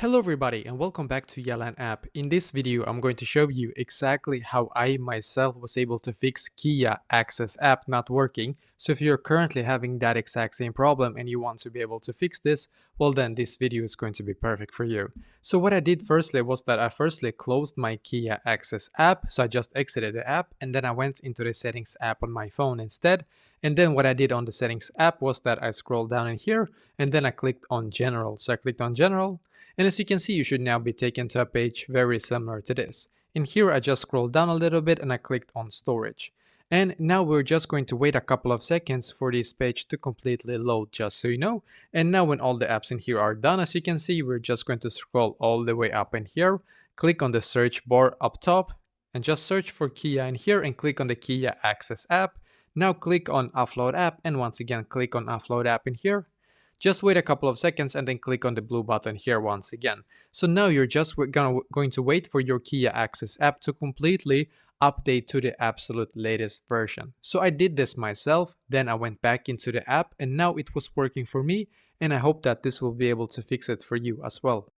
Hello everybody and welcome back to Yalan app. In this video, I'm going to show you exactly how I myself was able to fix Kia Access app not working. So if you're currently having that exact same problem and you want to be able to fix this, well then this video is going to be perfect for you. So what I did firstly was that I firstly closed my Kia Access app. So I just exited the app and then I went into the settings app on my phone instead. And then what I did on the settings app was that I scrolled down in here and then I clicked on general. So I clicked on general. And as you can see, you should now be taken to a page very similar to this. In here, I just scrolled down a little bit and I clicked on storage. And now we're just going to wait a couple of seconds for this page to completely load, just so you know. And now when all the apps in here are done, as you can see, we're just going to scroll all the way up in here, click on the search bar up top, and just search for Kia in here and click on the Kia Access app. Now click on Offload app and once again click on Offload app in here. Just wait a couple of seconds and then click on the blue button here once again. So now you're just going to wait for your Kia Access app to completely update to the absolute latest version. So I did this myself, then I went back into the app and now it was working for me, and I hope that this will be able to fix it for you as well.